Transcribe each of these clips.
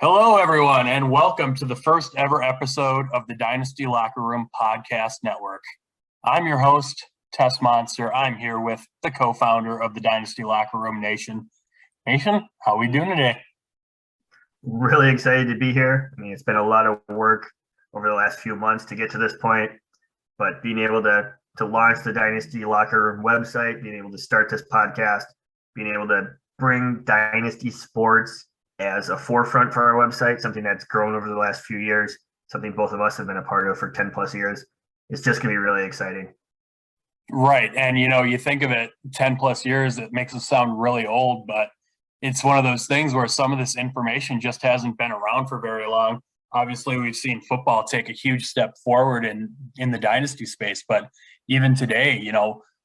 Hello, everyone, and welcome to the first ever episode of the Dynasty Locker Room Podcast Network. I'm your host, Tess Monster. I'm here with the co-founder of the Dynasty Locker Room Nation. Nation, how are we doing today? Really excited to be here. I mean, it's been a lot of work over the last few months to get to this point, but being able to launch the Dynasty Locker Room website, being able to start this podcast, being able to bring Dynasty sports as a forefront for our website, something that's grown over the last few years, something both of us have been a part of for 10 plus years. It's just going to be really exciting. Right. And, you think of it 10 plus years, it makes us sound really old, but it's one of those things where some of this information just hasn't been around for very long. Obviously, we've seen football take a huge step forward in the dynasty space, but even today,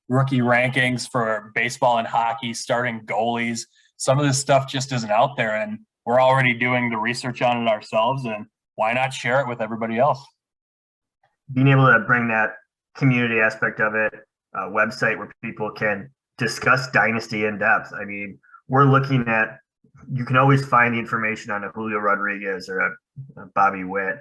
rookie rankings for baseball and hockey, starting goalies, some of this stuff just isn't out there, and we're already doing the research on it ourselves, and why not share it with everybody else? Being able to bring that community aspect of it, a website where people can discuss Dynasty in depth. I mean, we're looking at, you can always find the information on a Julio Rodriguez or a Bobby Witt,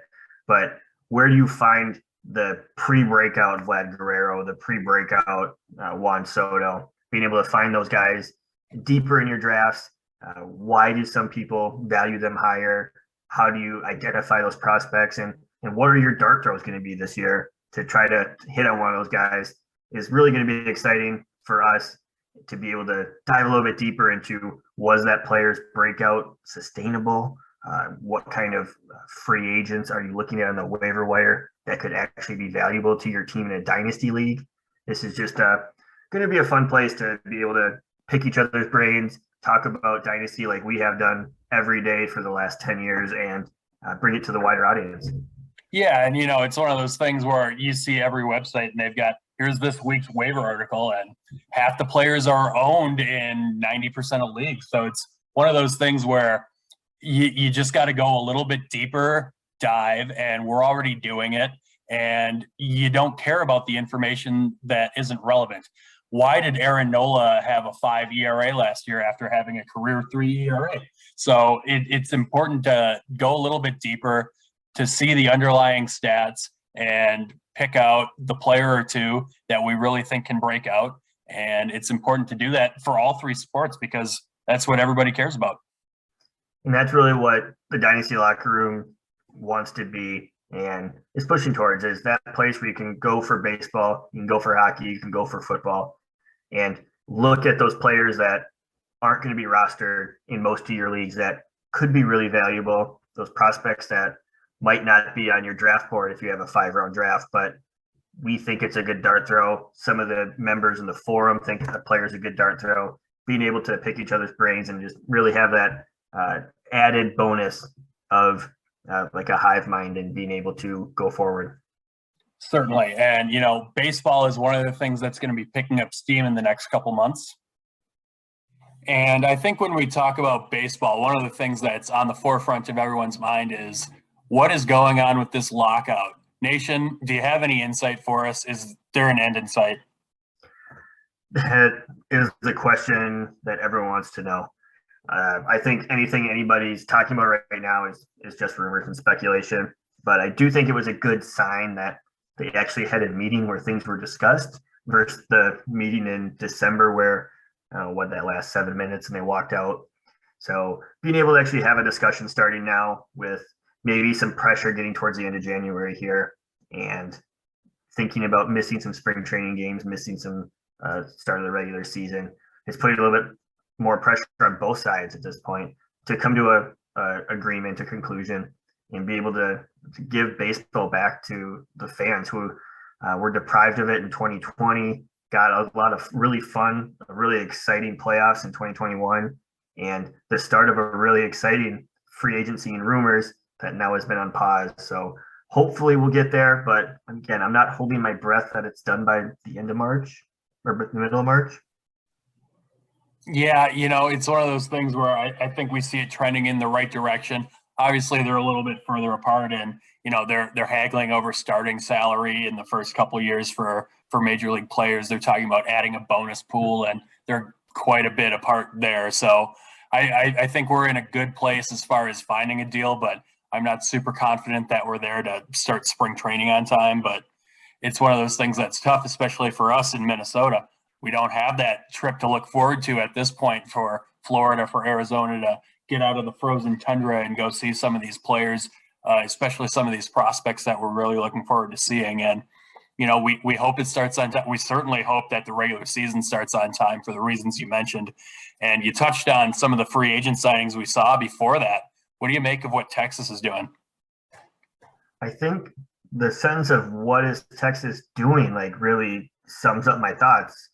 but where do you find the pre-breakout Vlad Guerrero, the pre-breakout Juan Soto, being able to find those guys deeper in your drafts? Why do some people value them higher? How do you identify those prospects? And what are your dart throws going to be this year to try to hit on one of those guys is really going to be exciting for us to be able to dive a little bit deeper into, was that player's breakout sustainable? What kind of free agents are you looking at on the waiver wire that could actually be valuable to your team in a dynasty league? This is just going to be a fun place to be able to pick each other's brains, talk about dynasty like we have done every day for the last 10 years, and bring it to the wider audience. Yeah, and it's one of those things where you see every website and they've got, here's this week's waiver article, and half the players are owned in 90% of leagues. So it's one of those things where you just got to go a little bit deeper dive, and we're already doing it, and you don't care about the information that isn't relevant. Why did Aaron Nola have a 5 ERA last year after having a career 3 ERA? So it's important to go a little bit deeper to see the underlying stats and pick out the player or two that we really think can break out. And it's important to do that for all three sports because that's what everybody cares about. And that's really what the Dynasty Locker Room wants to be and is pushing towards, is that place where you can go for baseball, you can go for hockey, you can go for football, and look at those players that aren't going to be rostered in most of your leagues that could be really valuable, those prospects that might not be on your draft board if you have a 5-round draft, but we think it's a good dart throw. Some of the members in the forum think the player's a good dart throw. Being able to pick each other's brains and just really have that added bonus of like a hive mind and being able to go forward. Certainly. And, baseball is one of the things that's going to be picking up steam in the next couple months. And I think when we talk about baseball, one of the things that's on the forefront of everyone's mind is what is going on with this lockout. Nation, do you have any insight for us? Is there an end in sight? That is the question that everyone wants to know. I think anything anybody's talking about right now is just rumors and speculation. But I do think it was a good sign that they actually had a meeting where things were discussed versus the meeting in December where that last 7 minutes and they walked out. So being able to actually have a discussion starting now with maybe some pressure getting towards the end of January here and thinking about missing some spring training games, missing some start of the regular season, it's putting a little bit more pressure on both sides at this point to come to a agreement, a conclusion, and be able to give baseball back to the fans who were deprived of it in 2020, got a lot of really fun, really exciting playoffs in 2021, and the start of a really exciting free agency and rumors that now has been on pause. So hopefully we'll get there. But again, I'm not holding my breath that it's done by the end of March or the middle of March. Yeah, it's one of those things where I think we see it trending in the right direction. Obviously, they're a little bit further apart, and they're haggling over starting salary in the first couple of years for major league players. They're talking about adding a bonus pool, and they're quite a bit apart there. So I think we're in a good place as far as finding a deal, but I'm not super confident that we're there to start spring training on time. But it's one of those things that's tough, especially for us in Minnesota. We don't have that trip to look forward to at this point for Florida, for Arizona to get out of the frozen tundra and go see some of these players, especially some of these prospects that we're really looking forward to seeing. And we hope it starts on time. We certainly hope that the regular season starts on time for the reasons you mentioned. And you touched on some of the free agent signings we saw before that. What do you make of what Texas is doing? I think the sense of what is Texas doing like really sums up my thoughts.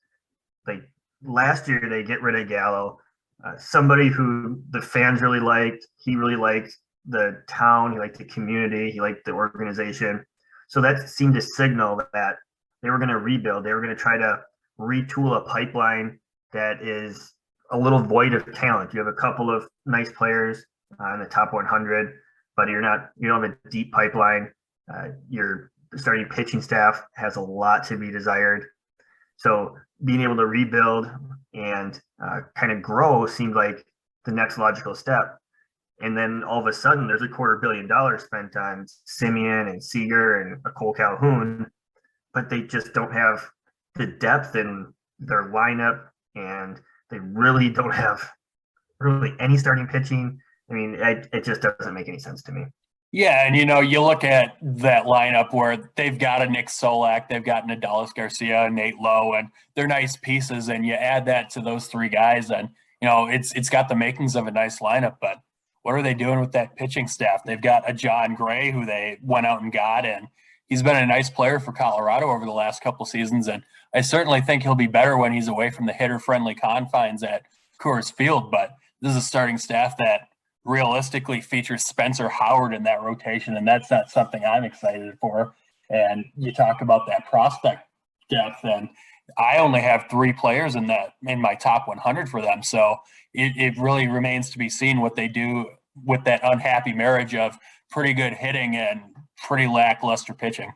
Like last year, they get rid of Gallo, somebody who the fans really liked. He really liked the town. He liked the community. He liked the organization. So that seemed to signal that they were going to rebuild. They were going to try to retool a pipeline that is a little void of talent. You have a couple of nice players in the top 100, but you don't have a deep pipeline. Your starting pitching staff has a lot to be desired. So being able to rebuild and kind of grow seemed like the next logical step. And then all of a sudden, there's $250 million spent on Simeon and Seager and Cole Calhoun, but they just don't have the depth in their lineup, and they really don't have really any starting pitching. I mean, it just doesn't make any sense to me. Yeah, and you look at that lineup where they've got a Nick Solak, they've got Nadalis Garcia, Nate Lowe, and they're nice pieces, and you add that to those three guys, and it's got the makings of a nice lineup, but what are they doing with that pitching staff? They've got a John Gray who they went out and got, and he's been a nice player for Colorado over the last couple seasons, and I certainly think he'll be better when he's away from the hitter-friendly confines at Coors Field, but this is a starting staff that realistically features Spencer Howard in that rotation, and that's not something I'm excited for. And you talk about that prospect depth, and I only have 3 players in my top 100 for them. So it really remains to be seen what they do with that unhappy marriage of pretty good hitting and pretty lackluster pitching.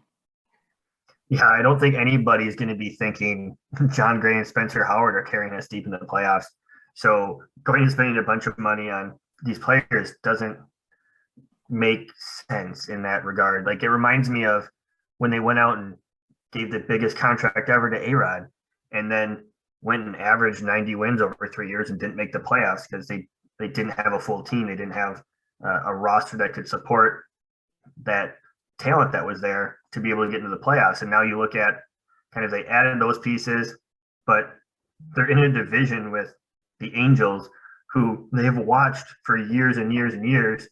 Yeah, I don't think anybody's going to be thinking John Gray and Spencer Howard are carrying us deep into the playoffs. So going and spending a bunch of money on these players doesn't make sense in that regard. Like, it reminds me of when they went out and gave the biggest contract ever to A-Rod, and then went and averaged 90 wins over 3 years and didn't make the playoffs because they didn't have a full team. They didn't have a roster that could support that talent that was there to be able to get into the playoffs. And now you look at kind of, they added those pieces, but they're in a division with the Angels, who they have watched for years and years and years,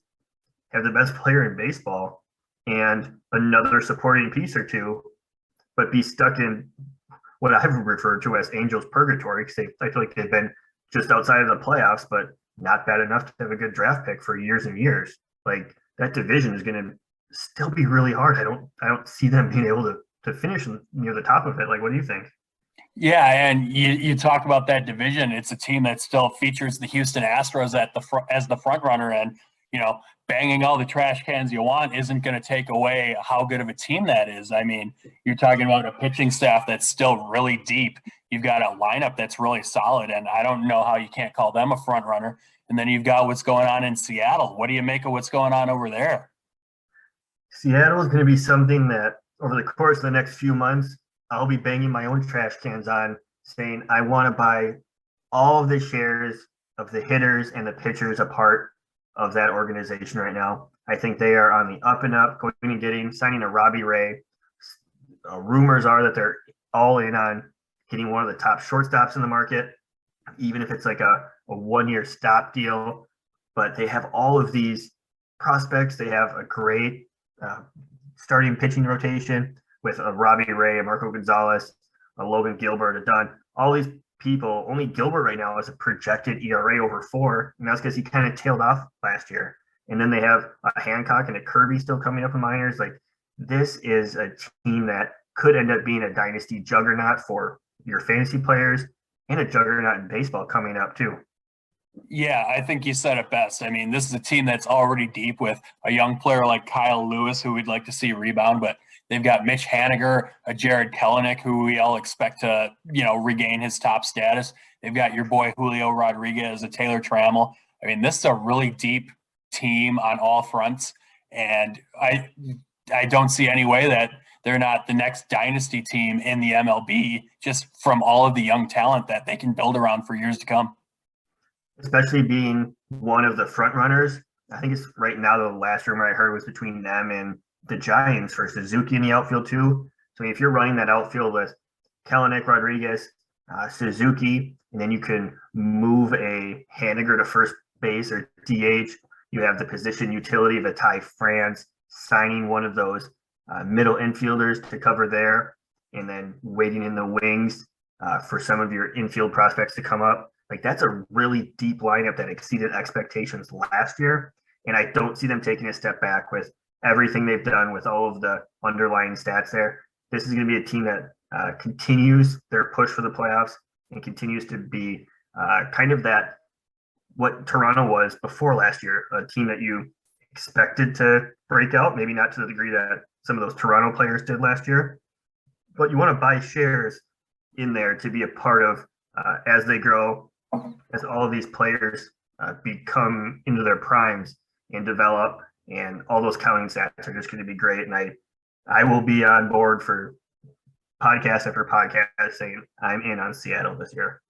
have the best player in baseball and another supporting piece or two, but be stuck in what I've referred to as Angels purgatory, because I feel like they've been just outside of the playoffs, but not bad enough to have a good draft pick for years and years. Like, that division is going to still be really hard. I don't see them being able to finish near the top of it. Like, what do you think? Yeah, and you talk about that division. It's a team that still features the Houston Astros as the front runner, and banging all the trash cans you want isn't going to take away how good of a team that is. I mean, you're talking about a pitching staff that's still really deep. You've got a lineup that's really solid, and I don't know how you can't call them a front runner. And then you've got what's going on in Seattle. What do you make of what's going on over there? Seattle is going to be something that over the course of the next few months, I'll be banging my own trash cans on, saying I want to buy all of the shares of the hitters and the pitchers a part of that organization right now. I think they are on the up and up, going and signing a Robbie Ray. Rumors are that they're all in on getting one of the top shortstops in the market, even if it's like a 1-year stop deal. But they have all of these prospects. They have a great starting pitching rotation with a Robbie Ray, a Marco Gonzalez, a Logan Gilbert, a Dunn. All these people, only Gilbert right now has a projected ERA over 4, and that's because he kind of tailed off last year. And then they have a Hancock and a Kirby still coming up in minors. Like, this is a team that could end up being a dynasty juggernaut for your fantasy players and a juggernaut in baseball coming up too. Yeah, I think you said it best. I mean, this is a team that's already deep with a young player like Kyle Lewis, who we'd like to see rebound, but they've got Mitch Haniger, a Jared Kelenic, who we all expect to, regain his top status. They've got your boy Julio Rodriguez, a Taylor Trammell. I mean, this is a really deep team on all fronts, and I don't see any way that they're not the next dynasty team in the MLB just from all of the young talent that they can build around for years to come. Especially being one of the front runners. I think it's right now the last rumor I heard was between them and the Giants for Suzuki in the outfield too. So if you're running that outfield with Kelenic, Rodriguez, Suzuki, and then you can move a Haniger to first base or DH. You have the position utility of a Ty France signing one of those middle infielders to cover there, and then waiting in the wings for some of your infield prospects to come up. Like that's a really deep lineup that exceeded expectations last year. And I don't see them taking a step back with everything they've done with all of the underlying stats there. This is going to be a team that continues their push for the playoffs and continues to be kind of that what Toronto was before last year, a team that you expected to break out, maybe not to the degree that some of those Toronto players did last year, but you want to buy shares in there to be a part of as they grow, as all of these players become into their primes and develop, and all those counting stats are just going to be great. And I will be on board for podcast after podcast saying I'm in on Seattle this year.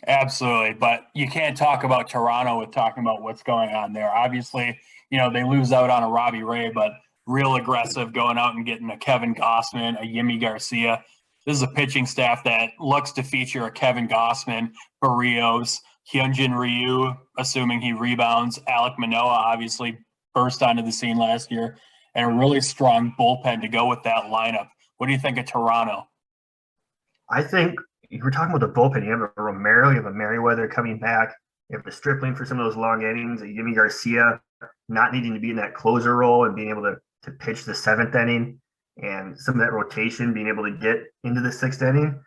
Absolutely. But you can't talk about Toronto with talking about what's going on there. Obviously, they lose out on a Robbie Ray, but real aggressive going out and getting a Kevin Gossman, a Yimi Garcia. This is a pitching staff that looks to feature a Kevin Gossman, Barrios, Hyunjin Ryu, assuming he rebounds. Alek Manoah obviously burst onto the scene last year, and a really strong bullpen to go with that lineup. What do you think of Toronto? I think if we're talking about the bullpen, you have a Romero, you have a Merriweather coming back, you have a Stripling for some of those long innings, a Yimi Garcia not needing to be in that closer role and being able to pitch the seventh inning, and some of that rotation being able to get into the sixth inning.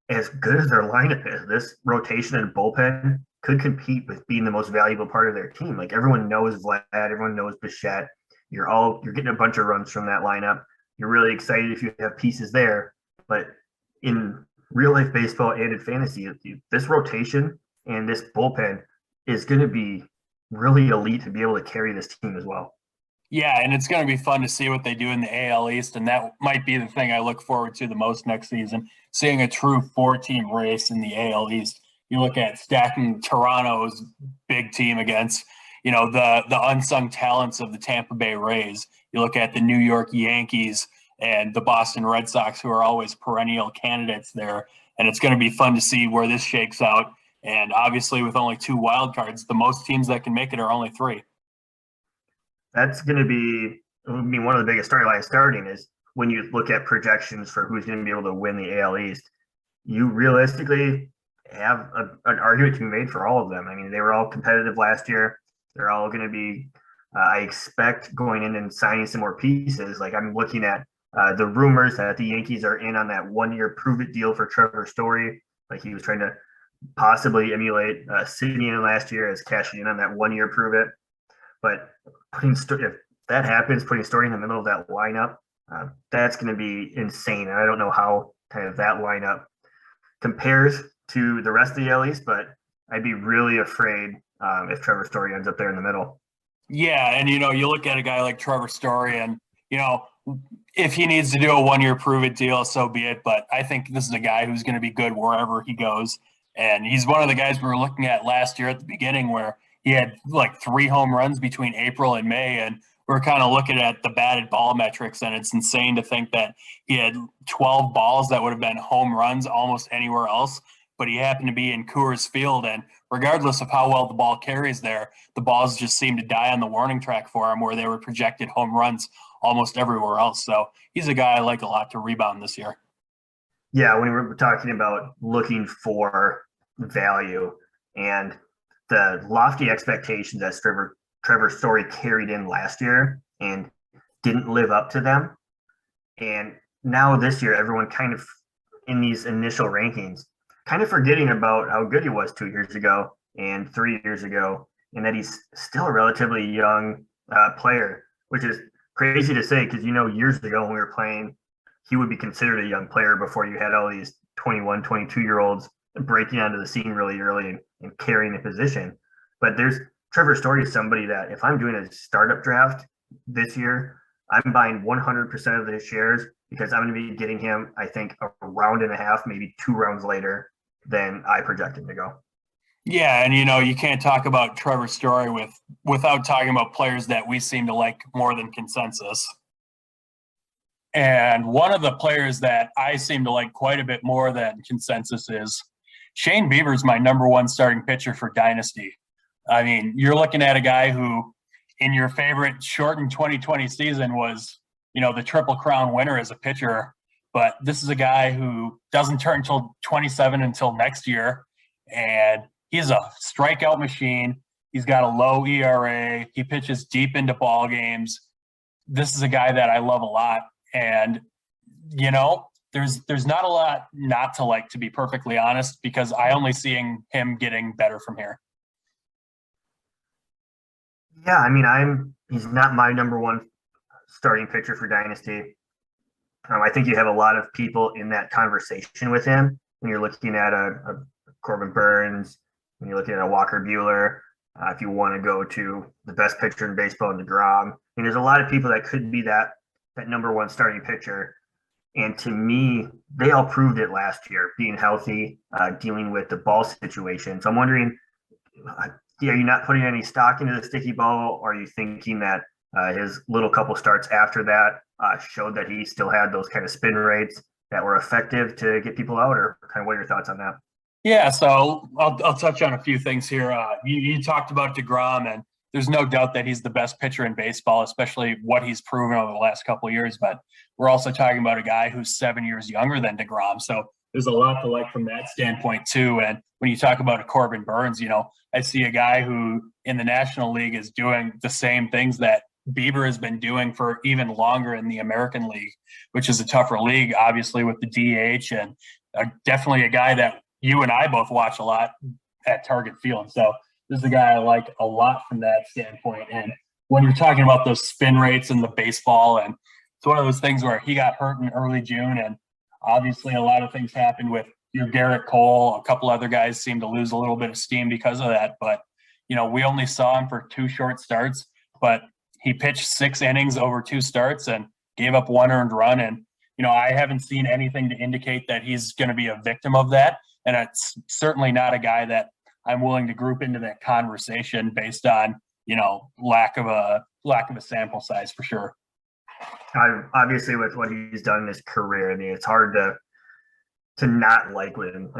As good as their lineup is, this rotation and bullpen could compete with being the most valuable part of their team. Like everyone knows Vlad, everyone knows Bichette. You're getting a bunch of runs from that lineup. You're really excited if you have pieces there. But in real life baseball and in fantasy, this rotation and this bullpen is going to be really elite to be able to carry this team as well. Yeah, and it's going to be fun to see what they do in the AL East, and that might be the thing I look forward to the most next season, seeing a true four-team race in the AL East. You look at stacking Toronto's big team against, the unsung talents of the Tampa Bay Rays. You look at the New York Yankees and the Boston Red Sox, who are always perennial candidates there, and it's going to be fun to see where this shakes out. And obviously, with only 2 wild cards, the most teams that can make it are only 3. That's going to be one of the biggest storylines starting is when you look at projections for who's going to be able to win the AL East, you realistically have an argument to be made for all of them. I mean, they were all competitive last year. They're all going to be, I expect, going in and signing some more pieces. Like I'm looking at the rumors that the Yankees are in on that 1-year prove-it deal for Trevor Story. Like he was trying to possibly emulate Simeon last year as cashing in on that 1-year prove-it. But if that happens, putting Story in the middle of that lineup, that's going to be insane. And I don't know how kind of that lineup compares to the rest of the AL East, but I'd be really afraid if Trevor Story ends up there in the middle. Yeah, and you look at a guy like Trevor Story, and if he needs to do a 1-year prove-it deal, so be it. But I think this is a guy who's going to be good wherever he goes, and he's one of the guys we were looking at last year at the beginning where he had like 3 home runs between April and May, and we're kind of looking at the batted ball metrics, and it's insane to think that he had 12 balls that would have been home runs almost anywhere else, but he happened to be in Coors Field, and regardless of how well the ball carries there, the balls just seem to die on the warning track for him where they were projected home runs almost everywhere else. So he's a guy I like a lot to rebound this year. Yeah, when we're talking about looking for value and the lofty expectations that Trevor Story carried in last year and didn't live up to them. And now this year, everyone kind of in these initial rankings, kind of forgetting about how good he was 2 years ago and 3 years ago, and that he's still a relatively young player, which is crazy to say because, years ago when we were playing, he would be considered a young player before you had all these 21, 22-year-olds breaking onto the scene really early and carrying the position. But there's Trevor Story is somebody that if I'm doing a startup draft this year, I'm buying 100% of the shares because I'm going to be getting him, I think, a round and a half, maybe 2 rounds later than I projected to go. Yeah, and you can't talk about Trevor Story without talking about players that we seem to like more than consensus. And one of the players that I seem to like quite a bit more than consensus is Shane Bieber's my number one starting pitcher for Dynasty. I mean, you're looking at a guy who, in your favorite shortened 2020 season, was, the Triple Crown winner as a pitcher. But this is a guy who doesn't turn until 27 until next year. And he's a strikeout machine. He's got a low ERA. He pitches deep into ball games. This is a guy that I love a lot. And, there's not a lot not to like, to be perfectly honest, because I only seeing him getting better from here. Yeah, I mean, he's not my number one starting pitcher for Dynasty. I think you have a lot of people in that conversation with him when you're looking at a Corbin Burns, when you're looking at a Walker Buehler. If you want to go to the best pitcher in baseball, DeGrom, there's a lot of people that could be that number one starting pitcher. And to me, they all proved it last year, being healthy, dealing with the ball situation. So I'm wondering, are you not putting any stock into the sticky ball? Or are you thinking that his little couple starts after that showed that he still had those kind of spin rates that were effective to get people out? Or kind of what are your thoughts on that? Yeah, so I'll touch on a few things here. You talked about DeGrom, and there's no doubt that he's the best pitcher in baseball, especially what he's proven over the last couple of years. But we're also talking about a guy who's 7 years younger than DeGrom. So there's a lot to like from that standpoint, too. And when you talk about a Corbin Burns, I see a guy who in the National League is doing the same things that Bieber has been doing for even longer in the American League, which is a tougher league, obviously, with the DH, and definitely a guy that you and I both watch a lot at Target Field. So this is a guy I like a lot from that standpoint. And when you're talking about those spin rates in the baseball, and it's one of those things where he got hurt in early June, and obviously a lot of things happened with your Garrett Cole. A couple other guys seemed to lose a little bit of steam because of that. But, we only saw him for 2 short starts, but he pitched 6 innings over 2 starts and gave up 1 earned run. And, I haven't seen anything to indicate that he's going to be a victim of that. And it's certainly not a guy that I'm willing to group into that conversation based on, lack of a sample size for sure. Obviously, with what he's done in his career, it's hard to not like him.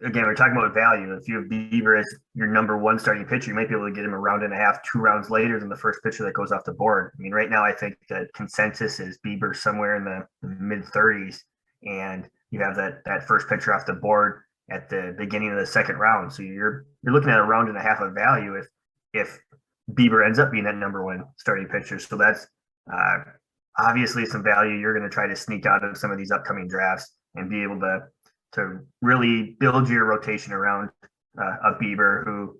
Again, we're talking about value. If you have Bieber as your number one starting pitcher, you might be able to get him a round and a half, 2 rounds later than the first pitcher that goes off the board. Right now I think that consensus is Bieber somewhere in the mid-30s, and you have that first pitcher off the board at the beginning of the second round. So you're looking at a round and a half of value if Bieber ends up being that number one starting pitcher. So that's obviously some value you're going to try to sneak out of some of these upcoming drafts and be able to really build your rotation around a Bieber who,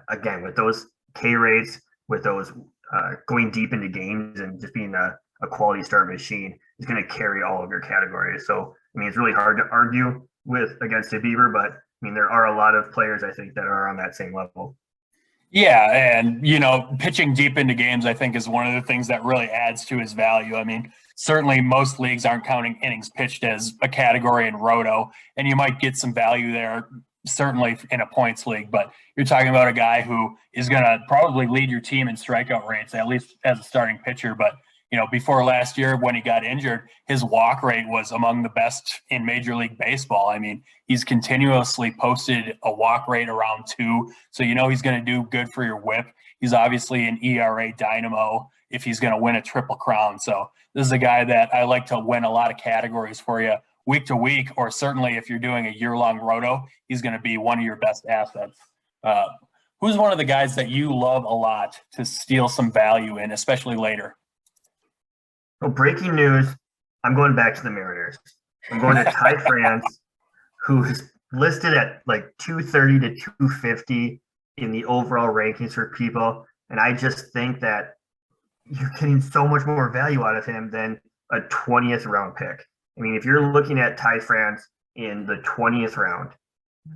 again, with those K rates, with those going deep into games and just being a quality start machine, is going to carry all of your categories. So, it's really hard to argue against a Bieber, but there are a lot of players I think that are on that same level. Yeah, and pitching deep into games, I think, is one of the things that really adds to his value. Certainly most leagues aren't counting innings pitched as a category in roto, and you might get some value there, certainly in a points league. But you're talking about a guy who is going to probably lead your team in strikeout rates, at least as a starting pitcher. But before last year, when he got injured, his walk rate was among the best in Major League Baseball. He's continuously posted a walk rate around 2. So, he's going to do good for your whip. He's obviously an ERA dynamo if he's going to win a Triple Crown. So this is a guy that I like to win a lot of categories for you week to week, or certainly if you're doing a year-long roto, he's going to be one of your best assets. Who's one of the guys that you love a lot to steal some value in, especially later? Well, breaking news, I'm going back to the Mariners. I'm going to Ty France, who is listed at like 230 to 250 in the overall rankings for people. And I just think that you're getting so much more value out of him than a 20th round pick. If you're looking at Ty France in the 20th round,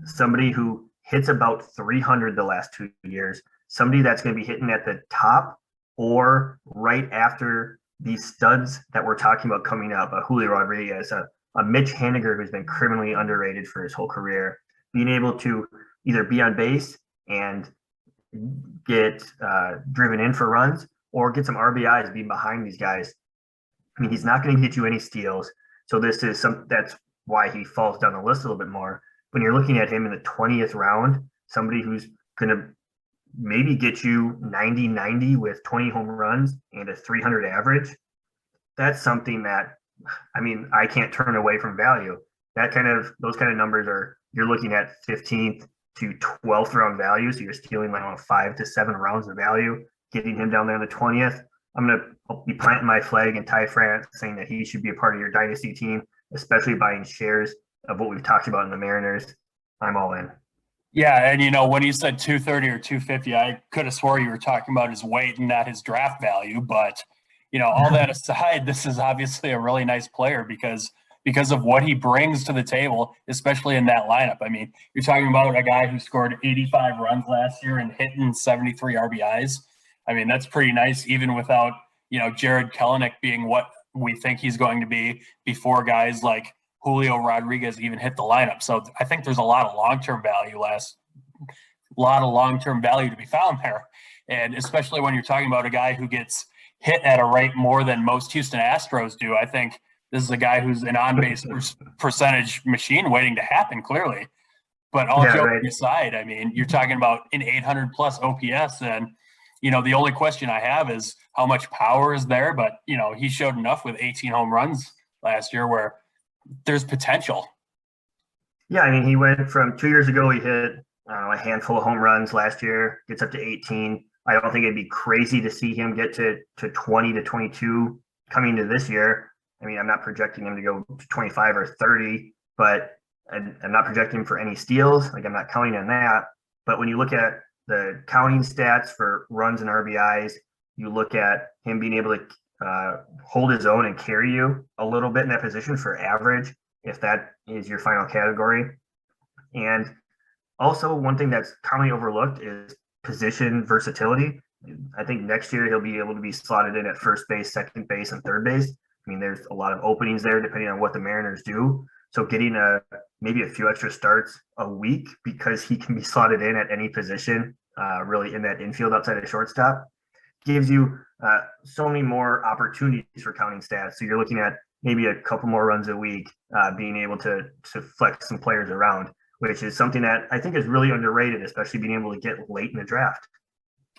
somebody who hits about 300 the last 2 years, somebody that's going to be hitting at the top or right after these studs that we're talking about coming up, a Julio Rodriguez, a Mitch Haniger who's been criminally underrated for his whole career, being able to either be on base and get driven in for runs or get some RBIs being behind these guys. I mean, he's not going to get you any steals. So this is that's why he falls down the list a little bit more. When you're looking at him in the 20th round, somebody who's going to maybe get you 90-90 with 20 home runs and a 300 average, that's something that, I mean, I can't turn away from value. Those kind of numbers are, you're looking at 15th to 12th round value. So you're stealing like 5 to 7 rounds of value, getting him down there in the 20th. I'll be planting my flag and Ty France saying that he should be a part of your dynasty team, especially buying shares of what we've talked about in the Mariners. I'm all in. Yeah, and when you said 230 or 250, I could have swore you were talking about his weight and not his draft value. But all that aside, this is obviously a really nice player because of what he brings to the table, especially in that lineup. I mean, you're talking about a guy who scored 85 runs last year and hitting 73 RBIs. I mean, that's pretty nice, even without Jared Kelenic being what we think he's going to be before guys like Julio Rodriguez even hit the lineup. So I think there's a lot of long-term value to be found there. And especially when you're talking about a guy who gets hit at a rate more than most Houston Astros do, I think this is a guy who's an on-base percentage machine waiting to happen, clearly. But all joking aside, I mean, you're talking about an 800-plus OPS, and the only question I have is how much power is there. But he showed enough with 18 home runs last year where there's potential. Yeah, I mean, he went from 2 years ago, he hit a handful of home runs. Last year, gets up to 18. I don't think it'd be crazy to see him get to 20 to 22 coming to this year. I mean, I'm not projecting him to go to 25 or 30, but I'm not projecting for any steals. Like, I'm not counting on that. But when you look at the counting stats for runs and RBIs, you look at him being able to hold his own and carry you a little bit in that position for average, if that is your final category. And also, one thing that's commonly overlooked is position versatility. I think next year he'll be able to be slotted in at first base, second base, and third base. I mean, there's a lot of openings there depending on what the Mariners do. So getting maybe a few extra starts a week because he can be slotted in at any position, really in that infield outside of shortstop, gives you so many more opportunities for counting stats. So you're looking at maybe a couple more runs a week, being able to flex some players around, which is something that I think is really underrated, especially being able to get late in the draft.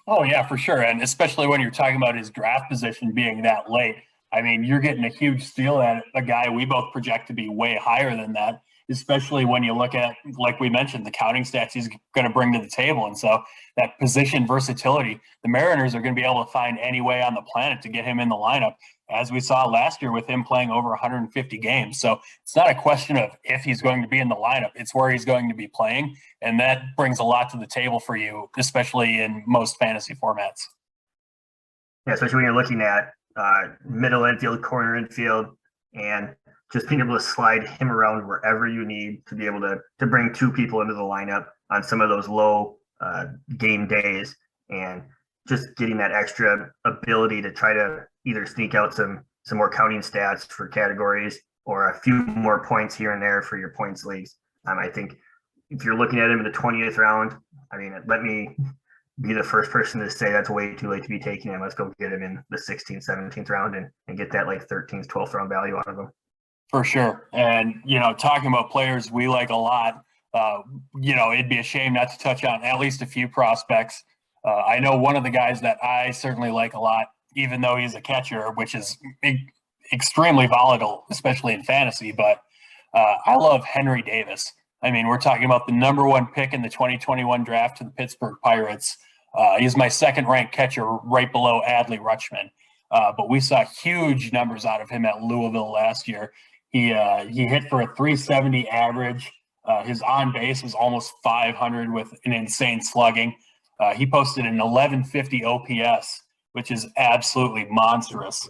Oh, yeah, for sure. And especially when you're talking about his draft position being that late. I mean, you're getting a huge steal at a guy we both project to be way higher than that, especially when you look at, like we mentioned, the counting stats he's going to bring to the table. And so that position versatility, the Mariners are going to be able to find any way on the planet to get him in the lineup, as we saw last year with him playing over 150 games. So it's not a question of if he's going to be in the lineup, it's where he's going to be playing. And that brings a lot to the table for you, especially in most fantasy formats. Yeah, especially when you're looking at middle infield, corner infield, and just being able to slide him around wherever you need to be able to bring two people into the lineup on some of those low game days, and just getting that extra ability to try to either sneak out some more counting stats for categories or a few more points here and there for your points leagues. I think if you're looking at him in the 20th round, I mean, let me be the first person to say that's way too late to be taking him. Let's go get him in the 16th, 17th round and get that like 13th, 12th round value out of him. For sure. And, talking about players we like a lot, it'd be a shame not to touch on at least a few prospects. I know one of the guys that I certainly like a lot, even though he's a catcher, which is extremely volatile, especially in fantasy, but I love Henry Davis. I mean, we're talking about the number one pick in the 2021 draft to the Pittsburgh Pirates. He's my second-ranked catcher right below Adley Rutschman. But we saw huge numbers out of him at Louisville last year. He hit for a 370 average. His on-base was almost 500 with an insane slugging. He posted an 1150 OPS, which is absolutely monstrous.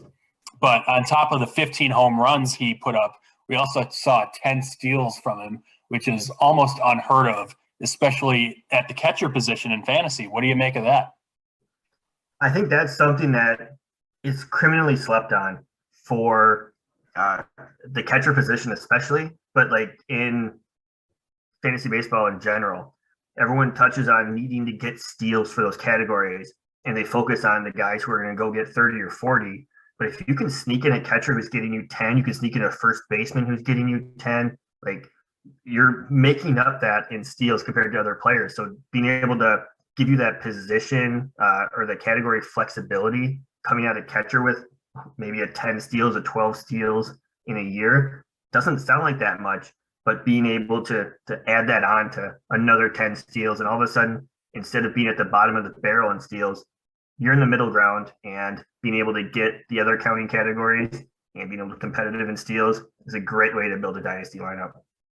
But on top of the 15 home runs he put up, we also saw 10 steals from him, which is almost unheard of, especially at the catcher position in fantasy. What do you make of that? I think that's something that is criminally slept on for the catcher position, especially, but like in fantasy baseball in general. Everyone touches on needing to get steals for those categories, and they focus on the guys who are going to go get 30 or 40. But if you can sneak in a catcher who's getting you 10, you can sneak in a first baseman who's getting you 10. Like, you're making up that in steals compared to other players. So being able to give you that position or the category flexibility coming out of catcher with maybe a 10 steals, a 12 steals in a year doesn't sound like that much, but being able to add that on to another 10 steals, and all of a sudden, instead of being at the bottom of the barrel in steals, you're in the middle ground, and being able to get the other counting categories and being able to competitive in steals is a great way to build a dynasty lineup.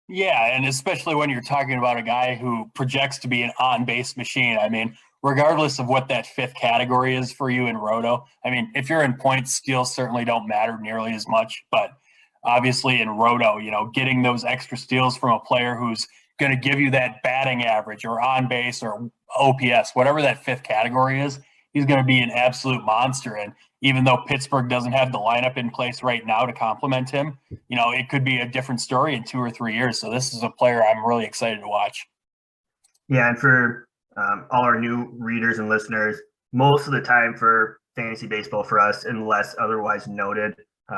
Yeah, and especially when you're talking about a guy who projects to be an on-base machine. I mean, regardless of what that fifth category is for you in Roto, I mean, if you're in points, steals certainly don't matter nearly as much. But obviously in Roto, getting those extra steals from a player who's going to give you that batting average or on base or OPS, whatever that fifth category is, he's going to be an absolute monster. And even though Pittsburgh doesn't have the lineup in place right now to complement him, it could be a different story in 2 or 3 years. So this is a player I'm really excited to watch. Yeah, and for all our new readers and listeners, most of the time for fantasy baseball for us, unless otherwise noted,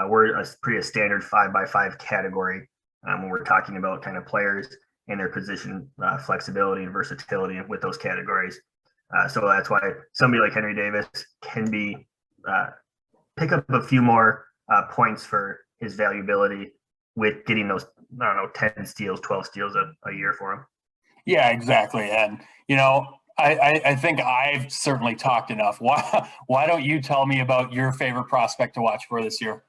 we're a pretty standard 5x5 category when we're talking about kind of players and their position flexibility and versatility with those categories. So that's why somebody like Henry Davis can be pick up a few more points for his valuability with getting those, 10 steals, 12 steals a year for him. Yeah, exactly. And, I think I've certainly talked enough. Why don't you tell me about your favorite prospect to watch for this year?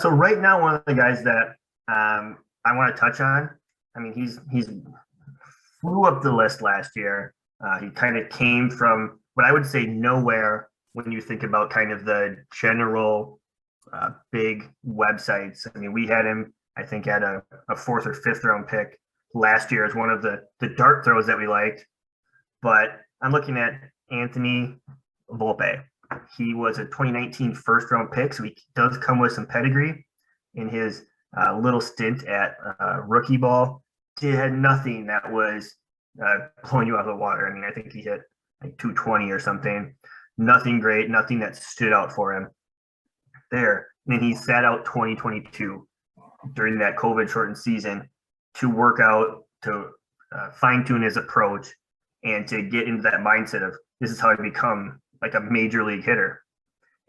So right now, one of the guys that I want to touch on, I mean, he's flew up the list last year. He kind of came from what I would say nowhere when you think about kind of the general big websites. I mean, we had him, I think, at a 4th or 5th round pick last year as one of the dart throws that we liked. But I'm looking at Anthony Volpe. He was a 2019 first round pick, so he does come with some pedigree. In his little stint at rookie ball, he had nothing that was blowing you out of the water. I mean, I think he hit like 220 or something. Nothing great, nothing that stood out for him there. And then he sat out 2022 during that COVID shortened season to work out, to fine tune his approach, and to get into that mindset of this is how I become like a major league hitter.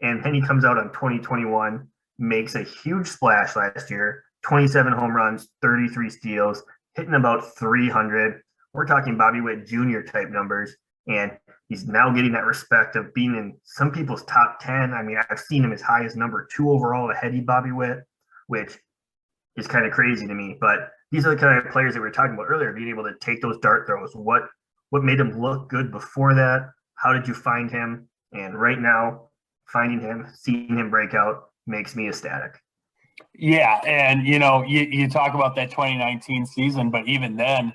And then he comes out on 2021, makes a huge splash last year, 27 home runs, 33 steals, hitting about 300. We're talking Bobby Witt Jr. type numbers. And he's now getting that respect of being in some people's top 10. I mean, I've seen him as high as number 2 overall ahead of Bobby Witt, which is kind of crazy to me. But these are the kind of players that we were talking about earlier, being able to take those dart throws. What made him look good before that? How did you find him? And right now, finding him, seeing him break out makes me ecstatic. Yeah, and you talk about that 2019 season, but even then,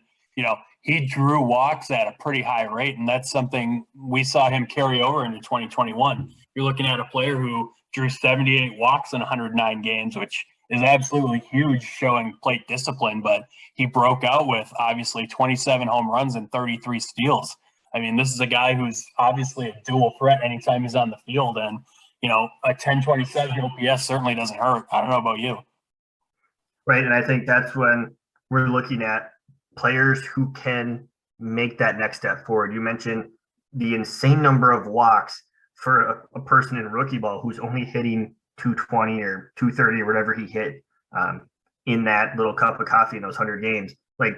he drew walks at a pretty high rate, and that's something we saw him carry over into 2021. You're looking at a player who drew 78 walks in 109 games, which is absolutely huge, showing plate discipline, but he broke out with obviously 27 home runs and 33 steals. I mean, this is a guy who's obviously a dual threat anytime he's on the field, and a 1027 OPS certainly doesn't hurt. I don't know about you. Right, and I think that's when we're looking at players who can make that next step forward. You mentioned the insane number of walks for a person in rookie ball who's only hitting 220 or 230 or whatever he hit in that little cup of coffee in those 100 games. Like,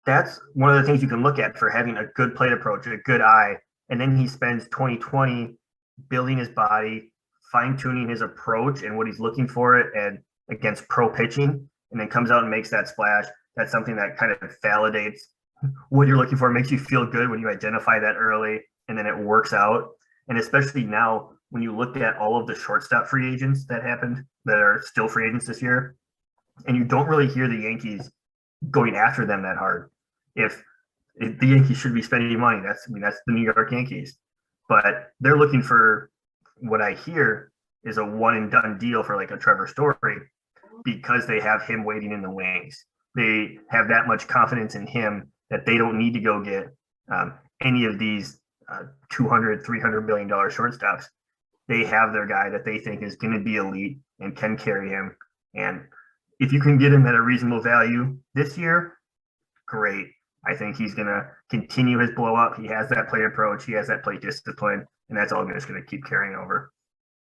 that's one of the things you can look at for having a good plate approach, a good eye. And then he spends 2020 building his body, fine-tuning his approach and what he's looking for it and against pro pitching, and then comes out and makes that splash. That's something that kind of validates what you're looking for. It makes you feel good when you identify that early and then it works out. And especially now, when you look at all of the shortstop free agents that happened that are still free agents this year, and you don't really hear the Yankees going after them that hard. If the Yankees should be spending money. That's the New York Yankees, but they're looking for what I hear is a one and done deal for like a Trevor Story because they have him waiting in the wings. They have that much confidence in him that they don't need to go get any of these 200, $300 million shortstops. They have their guy that they think is going to be elite and can carry him. And if you can get him at a reasonable value this year, great. I think he's going to continue his blow up. He has that play approach. He has that play discipline, and that's all just going to keep carrying over.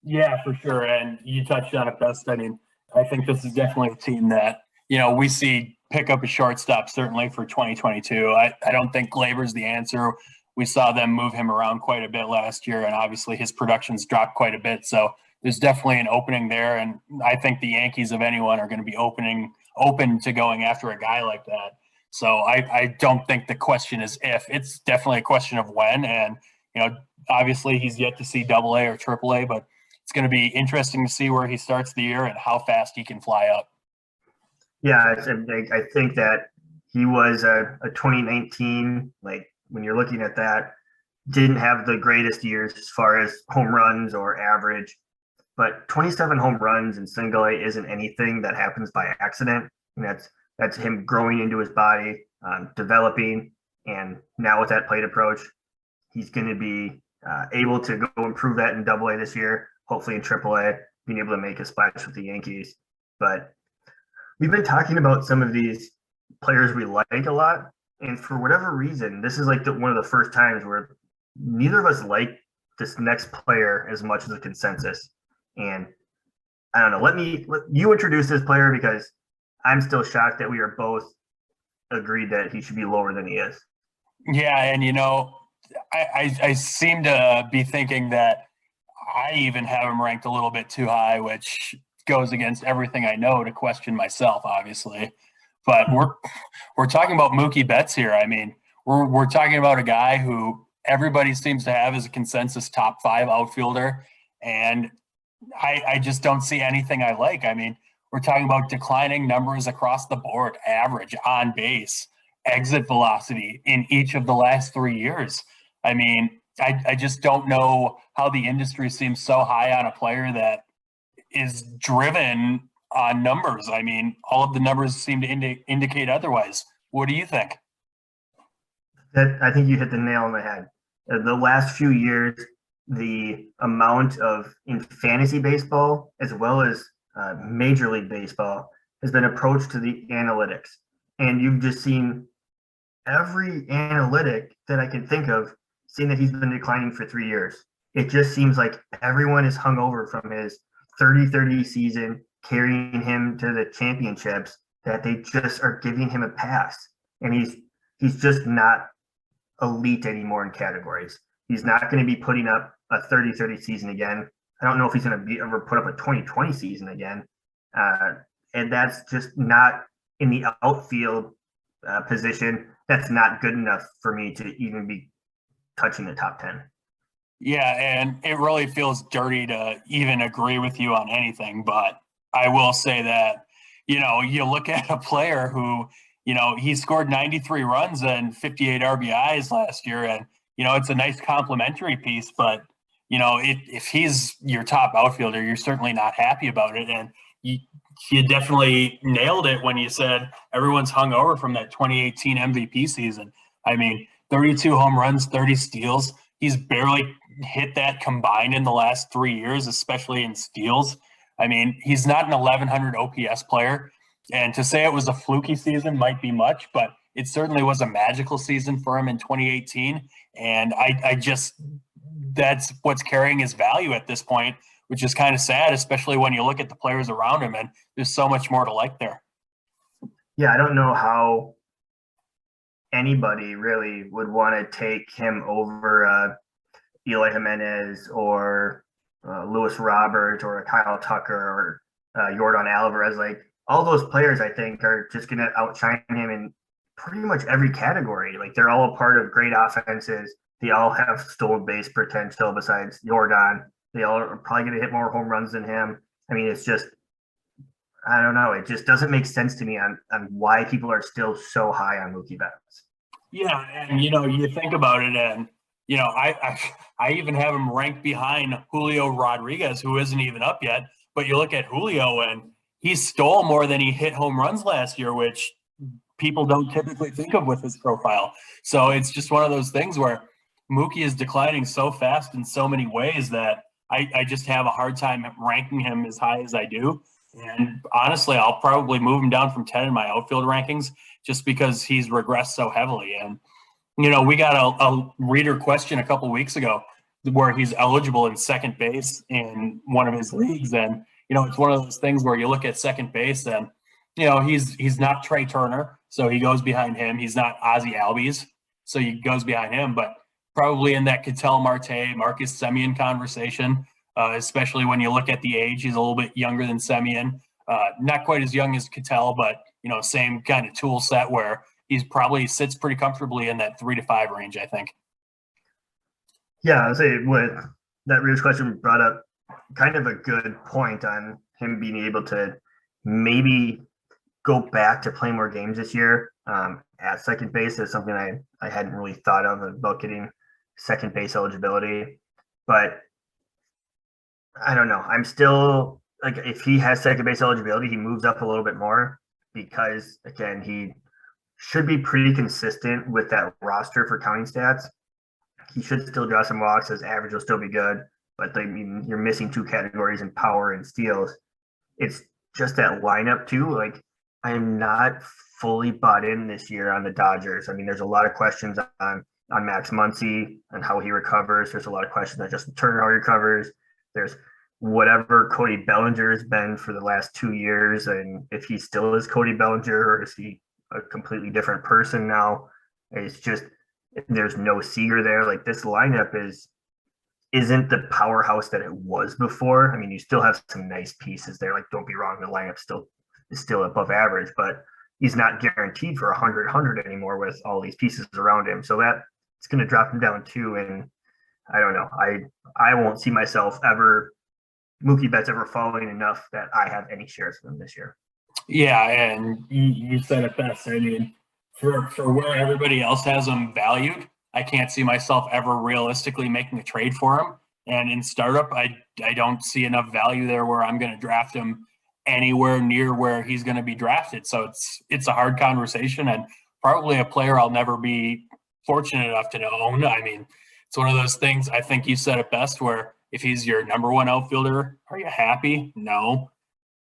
Yeah, for sure. And you touched on it best. I mean, I think this is definitely a team that, we see pick up a shortstop certainly for 2022. I don't think Glaber's the answer. We saw them move him around quite a bit last year, and obviously his production's dropped quite a bit. So there's definitely an opening there. And I think the Yankees, of anyone, are going to be open to going after a guy like that. So I don't think the question is if. It's definitely a question of when. And, obviously he's yet to see AA or AAA, but it's going to be interesting to see where he starts the year and how fast he can fly up. Yeah, I think that he was a 2019, like when you're looking at that, didn't have the greatest years as far as home runs or average, but 27 home runs in single A isn't anything that happens by accident. And that's him growing into his body, developing, and now with that plate approach, he's going to be able to go improve that in AA this year, hopefully in AAA, being able to make a splash with the Yankees. But we've been talking about some of these players we like a lot, and for whatever reason, this is like one of the first times where neither of us like this next player as much as a consensus. And I don't know, let you introduce this player because I'm still shocked that we are both agreed that he should be lower than he is. Yeah, and I seem to be thinking that I even have him ranked a little bit too high, which goes against everything I know to question myself, obviously. But we're talking about Mookie Betts here. I mean, we're talking about a guy who everybody seems to have as a consensus top 5 outfielder, and I just don't see anything I like. I mean, we're talking about declining numbers across the board, average, on base, exit velocity in each of the last 3 years. I mean, I just don't know how the industry seems so high on a player that is driven on numbers. I mean, all of the numbers seem to indicate otherwise. What do you think? I think you hit the nail on the head. The last few years, the amount of in fantasy baseball as well as Major League Baseball has been approached to the analytics, and you've just seen every analytic that I can think of saying that he's been declining for 3 years. It just seems like everyone is hungover from his 30-30 season, carrying him to the championships, that they just are giving him a pass. And he's just not elite anymore in categories. He's not going to be putting up a 30-30 season again. I don't know if he's going to ever put up a 20-20 season again. And that's just not in the outfield position. That's not good enough for me to even be touching the top 10. Yeah, and it really feels dirty to even agree with you on anything, but I will say that, you look at a player who, he scored 93 runs and 58 RBIs last year, and, it's a nice complimentary piece, but, if he's your top outfielder, you're certainly not happy about it. And you definitely nailed it when you said everyone's hungover from that 2018 MVP season. I mean, 32 home runs, 30 steals. He's barely hit that combined in the last 3 years, especially in steals. I mean, he's not an 1100 OPS player. And to say it was a fluky season might be much, but it certainly was a magical season for him in 2018. And I just, that's what's carrying his value at this point, which is kind of sad, especially when you look at the players around him, and there's so much more to like there. Yeah, I don't know how anybody really would want to take him over Eli Jimenez or Lewis Robert or Kyle Tucker or Jordan Alvarez. Like, all those players, I think, are just going to outshine him in pretty much every category. Like, they're all a part of great offenses. They all have stolen base potential besides Jordan. They all are probably going to hit more home runs than him. I mean, it's just, I don't know. It just doesn't make sense to me on why people are still so high on Mookie Betts. Yeah, and you think about it, and I even have him ranked behind Julio Rodriguez, who isn't even up yet. But you look at Julio, and he stole more than he hit home runs last year, which people don't typically think of with his profile. So it's just one of those things where Mookie is declining so fast in so many ways that I just have a hard time ranking him as high as I do. And honestly, I'll probably move him down from 10 in my outfield rankings just because he's regressed so heavily. And, we got a reader question a couple weeks ago where he's eligible in second base in one of his leagues. And, it's one of those things where you look at second base and, he's not Trey Turner, so he goes behind him. He's not Ozzie Albies, so he goes behind him. But probably in that Ketel Marte, Marcus Semien conversation, especially when you look at the age. He's a little bit younger than Semien, not quite as young as Ketel, but same kind of tool set where he's probably sits pretty comfortably in that 3 to 5 range, I think. Yeah, I'd say what that Reeves question brought up kind of a good point on him being able to maybe go back to play more games this year at second base is something I hadn't really thought of about getting second base eligibility. But I don't know. I'm still like, if he has second base eligibility, he moves up a little bit more because, again, he should be pretty consistent with that roster for counting stats. He should still draw some walks. His average will still be good, but you're missing 2 categories in power and steals. It's just that lineup too. Like, I am not fully bought in this year on the Dodgers. I mean, there's a lot of questions on Max Muncy and how he recovers. There's a lot of questions on Justin Turner how he recovers. There's whatever Cody Bellinger has been for the last 2 years, and if he still is Cody Bellinger or is he a completely different person now? It's just, there's no Seager there. Like, this lineup isn't the powerhouse that it was before. I mean, you still have some nice pieces there. Like, don't be wrong, the lineup is still above average, but he's not guaranteed for 100 anymore with all these pieces around him. So that it's going to drop him down too. And I don't know. I won't see myself ever Mookie Betts ever following enough that I have any shares of him this year. Yeah, and you said it best. I mean, for where everybody else has him valued, I can't see myself ever realistically making a trade for him. And in startup, I don't see enough value there where I'm going to draft him anywhere near where he's going to be drafted. So it's a hard conversation and probably a player I'll never be fortunate enough to own. I mean, it's one of those things. I think you said it best where if he's your number one outfielder, are you happy? No.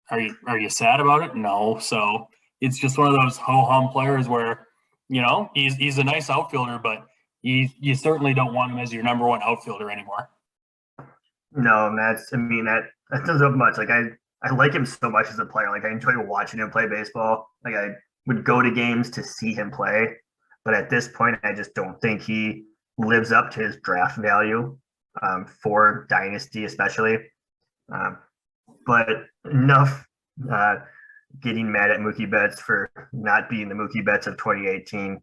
Are you sad about it? No. So it's just one of those ho-hum players where, he's a nice outfielder, but you certainly don't want him as your number one outfielder anymore. No, and that doesn't have much. Like, I like him so much as a player. Like, I enjoy watching him play baseball. Like, I would go to games to see him play, but at this point, I just don't think he lives up to his draft value for Dynasty, especially. But enough getting mad at Mookie Betts for not being the Mookie Betts of 2018.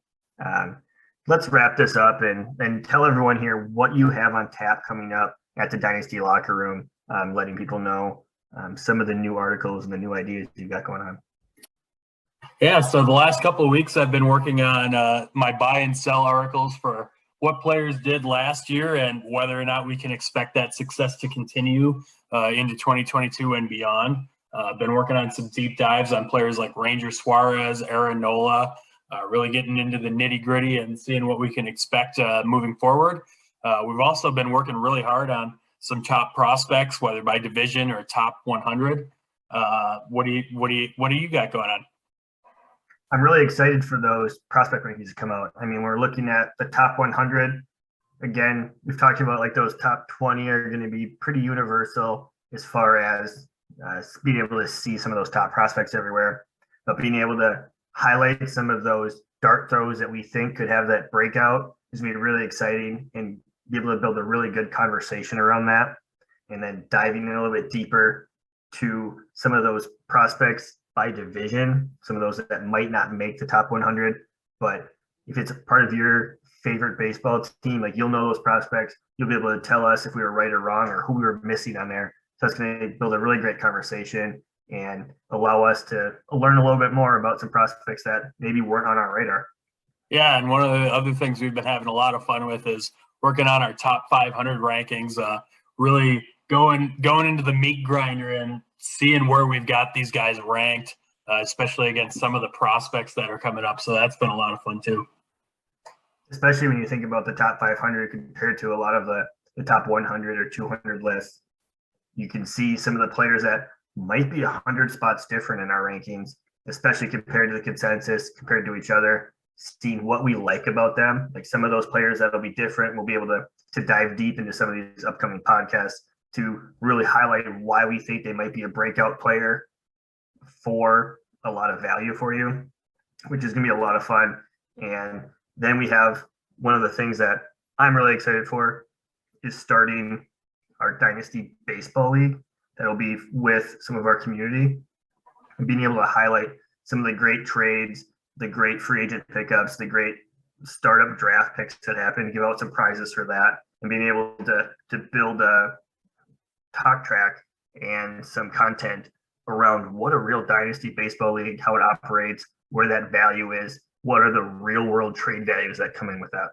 Let's wrap this up and tell everyone here what you have on tap coming up at the Dynasty locker room, letting people know some of the new articles and the new ideas you got going on. Yeah, so the last couple of weeks I've been working on my buy and sell articles for what players did last year and whether or not we can expect that success to continue into 2022 and beyond. Been working on some deep dives on players like Ranger Suarez, Aaron Nola, really getting into the nitty gritty and seeing what we can expect moving forward. We've also been working really hard on some top prospects, whether by division or top 100. What do you got going on? I'm really excited for those prospect rankings to come out. I mean, we're looking at the top 100. Again, we've talked about like those top 20 are going to be pretty universal as far as being able to see some of those top prospects everywhere, but being able to highlight some of those dart throws that we think could have that breakout is going to be really exciting and be able to build a really good conversation around that. And then diving in a little bit deeper to some of those prospects by division, some of those that might not make the top 100, but if it's a part of your favorite baseball team, like, you'll know those prospects, you'll be able to tell us if we were right or wrong or who we were missing on there. So it's going to build a really great conversation and allow us to learn a little bit more about some prospects that maybe weren't on our radar. Yeah, and one of the other things we've been having a lot of fun with is working on our top 500 rankings. Really going into the meat grinder and seeing where we've got these guys ranked, especially against some of the prospects that are coming up. So that's been a lot of fun too. Especially when you think about the top 500 compared to a lot of the top 100 or 200 lists. You can see some of the players that might be 100 spots different in our rankings, especially compared to the consensus, compared to each other, seeing what we like about them. Like some of those players that'll be different, we'll be able to dive deep into some of these upcoming podcasts to really highlight why we think they might be a breakout player for a lot of value for you, which is going to be a lot of fun. And then we have one of the things that I'm really excited for is starting our Dynasty Baseball League that'll be with some of our community and being able to highlight some of the great trades, the great free agent pickups, the great startup draft picks that happen, give out some prizes for that, and being able to build a talk track and some content around what a real Dynasty Baseball League, how it operates, where that value is, what are the real world trade values that come in with that.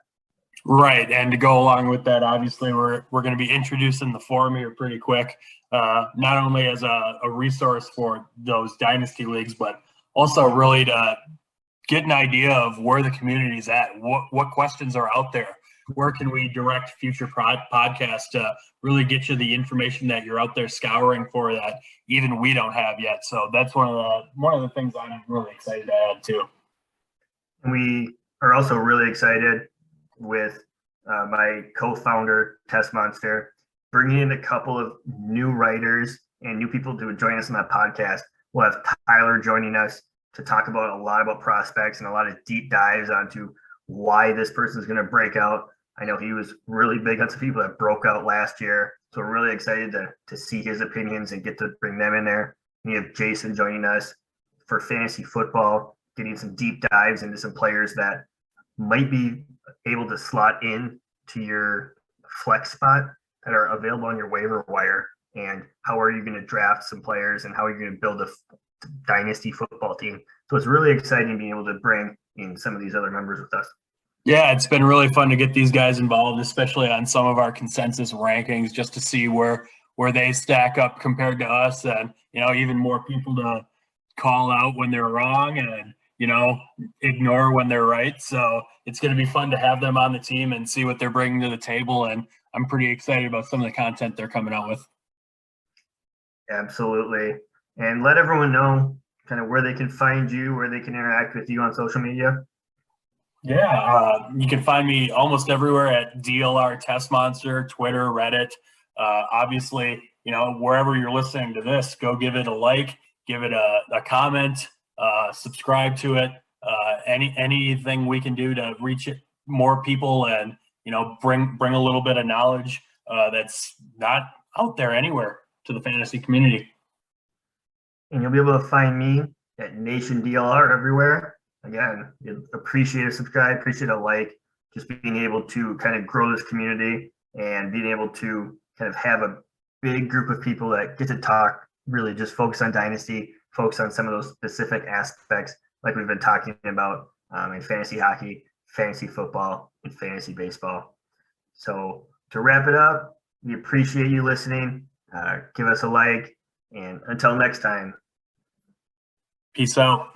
Right, and to go along with that, obviously we're going to be introducing the forum here pretty quick, not only as a resource for those dynasty leagues, but also really to get an idea of where the community is at, what questions are out there, where can we direct future podcasts to really get you the information that you're out there scouring for that even we don't have yet. So that's one of the things I'm really excited to add too. And we are also really excited with my co-founder, Test Monster, bringing in a couple of new writers and new people to join us on that podcast. We'll have Tyler joining us to talk about a lot about prospects and a lot of deep dives onto why this person is going to break out. I know he was really big on some people that broke out last year. So we're really excited to see his opinions and get to bring them in there. We have Jason joining us for fantasy football, getting some deep dives into some players that might be able to slot in to your flex spot that are available on your waiver wire, and how are you going to draft some players and how are you going to build a dynasty football team. So it's really exciting being able to bring in some of these other members with us. Yeah, it's been really fun to get these guys involved, especially on some of our consensus rankings, just to see where they stack up compared to us, and even more people to call out when they're wrong and ignore when they're right. So it's going to be fun to have them on the team and see what they're bringing to the table. And I'm pretty excited about some of the content they're coming out with. Absolutely. And let everyone know kind of where they can find you, where they can interact with you on social media. Yeah, you can find me almost everywhere at DLR Test Monster, Twitter, Reddit. Obviously, wherever you're listening to this, go give it a like, give it a comment, subscribe to it. Anything we can do to reach more people and bring a little bit of knowledge that's not out there anywhere to the fantasy community. And you'll be able to find me at Nation DLR everywhere. Again, appreciate a subscribe, appreciate a like, just being able to kind of grow this community and being able to kind of have a big group of people that get to talk, really just focus on Dynasty, focus on some of those specific aspects like we've been talking about in fantasy hockey, fantasy football, and fantasy baseball. So to wrap it up, we appreciate you listening. Give us a like, and until next time. Peace out.